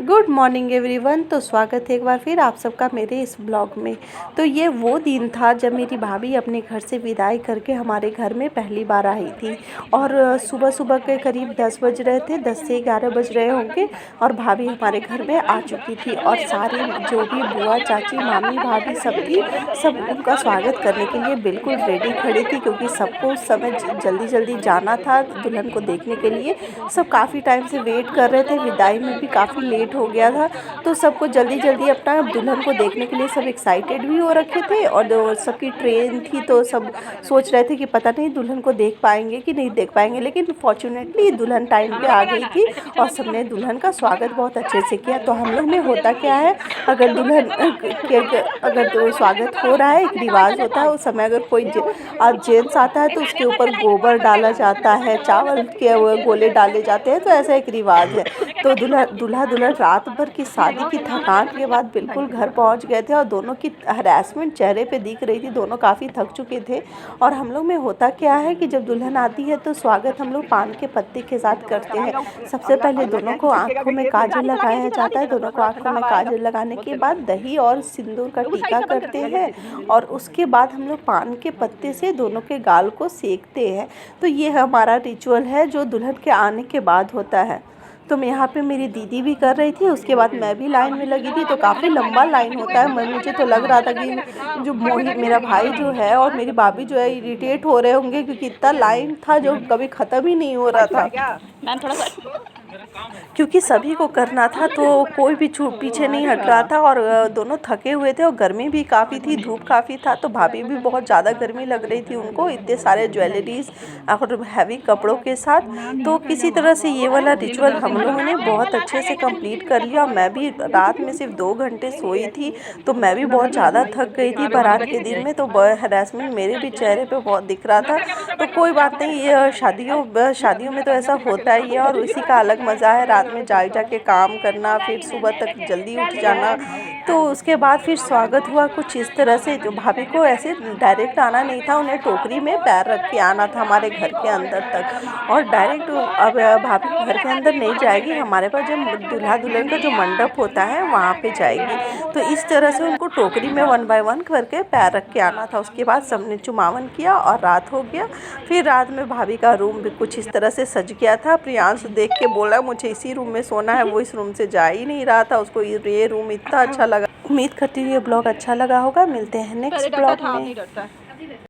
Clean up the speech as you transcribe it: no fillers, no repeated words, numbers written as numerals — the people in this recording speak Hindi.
Good morning everyone. तो स्वागत है एक बार फिर आप सबका मेरे इस ब्लॉग में। तो ये वो दिन था जब मेरी भाभी अपने घर से विदाई करके हमारे घर में पहली बार आई थी। और सुबह सुबह के करीब 10 बज रहे थे, 10 से 11 बज रहे होंगे और भाभी हमारे घर में आ चुकी थी। और सारी जो भी बुआ, चाची, मामी, भाभी सब थी, सब उनका स्वागत करने के लिए बिल्कुल रेडी खड़ी थी, क्योंकि सबको उस समय जल्दी जल्दी जाना था दुल्हन को देखने के लिए। सब काफ़ी टाइम से वेट कर रहे थे, विदाई में भी काफ़ी लेट हो गया था, तो सबको जल्दी जल्दी अपना दुल्हन को देखने के लिए सब एक्साइटेड भी हो रखे थे। और सबकी ट्रेन थी, तो सब सोच रहे थे कि पता नहीं दुल्हन को देख पाएंगे कि नहीं देख पाएंगे। लेकिन फॉर्चुनेटली दुल्हन टाइम पे आ गई थी और सबने दुल्हन का स्वागत बहुत अच्छे से किया। तो हम लोग में होता क्या है, अगर दुल्हन अगर तो स्वागत हो रहा है, एक रिवाज होता है उस समय, अगर कोई जेंट्स आता है तो उसके ऊपर गोबर डाला जाता है, चावल के गोले डाले जाते हैं। तो ऐसा एक रिवाज है। तो दूल्हा दुल्हन रात भर की शादी की थकान के बाद बिल्कुल घर पहुंच गए थे और दोनों की हरासमेंट चेहरे पे दिख रही थी, दोनों काफ़ी थक चुके थे। और हम लोग में होता क्या है कि जब दुल्हन आती है तो स्वागत हम लोग पान के पत्ते के साथ करते हैं। सबसे पहले दोनों को आँखों में काजल लगाया जाता है। दोनों को आँखों में काजल लगाने के बाद दही और सिंदूर का टीका करते हैं और उसके बाद हम लोग पान के पत्ते से दोनों के गाल को सेकते हैं। तो ये हमारा रिचुअल है जो दुल्हन के आने के बाद होता है। तो मैं यहाँ पे मेरी दीदी भी कर रही थी, उसके बाद मैं भी लाइन में लगी थी। तो काफ़ी लंबा लाइन होता है। मुझे तो लग रहा था कि जो मोहित मेरा भाई जो है और मेरी भाभी जो है इरिटेट हो रहे होंगे, क्योंकि इतना लाइन था जो कभी ख़त्म ही नहीं हो रहा था। मैम थोड़ा सा, क्योंकि सभी को करना था तो कोई भी पीछे नहीं हट रहा था। और दोनों थके हुए थे और गर्मी भी काफ़ी थी, धूप काफ़ी था। तो भाभी भी बहुत ज़्यादा गर्मी लग रही थी उनको, इतने सारे ज्वेलरीज और हैवी कपड़ों के साथ। तो किसी तरह से ये वाला रिचुअल हम लोगों ने बहुत अच्छे से कंप्लीट कर लिया। मैं भी रात में सिर्फ 2 घंटे सोई थी, तो मैं भी बहुत ज़्यादा थक गई थी बारात के दिन में। तो हरासमेंट मेरे भी चेहरे पे बहुत दिख रहा था। तो कोई बात नहीं, ये शादियों में तो ऐसा होता ही है और इसी का अलग मज़ा है। रात में जाके काम करना, फिर सुबह तक जल्दी उठ जाना। तो उसके बाद फिर स्वागत हुआ कुछ इस तरह से। जो भाभी को ऐसे डायरेक्ट आना नहीं था, उन्हें टोकरी में पैर रख के आना था हमारे घर के अंदर तक। और डायरेक्ट अब भाभी घर के अंदर नहीं जाएगी, हमारे पास जो दूल्हा दुल्हन का जो मंडप होता है वहाँ पे जाएगी। तो इस तरह से उनको टोकरी में 1 बाय 1 करके पैर रख के आना था। उसके बाद सबने चुमावन किया और रात हो गया। फिर रात में भाभी का रूम भी कुछ इस तरह से सज गया था। प्रियांश देख के बोला मुझे इसी रूम में सोना है, वो इस रूम से जा ही नहीं रहा था, उसको ये रूम इतना अच्छा लगा। उम्मीद करती हूँ ये ब्लॉग अच्छा लगा होगा। मिलते हैं नेक्स्ट ब्लॉग में।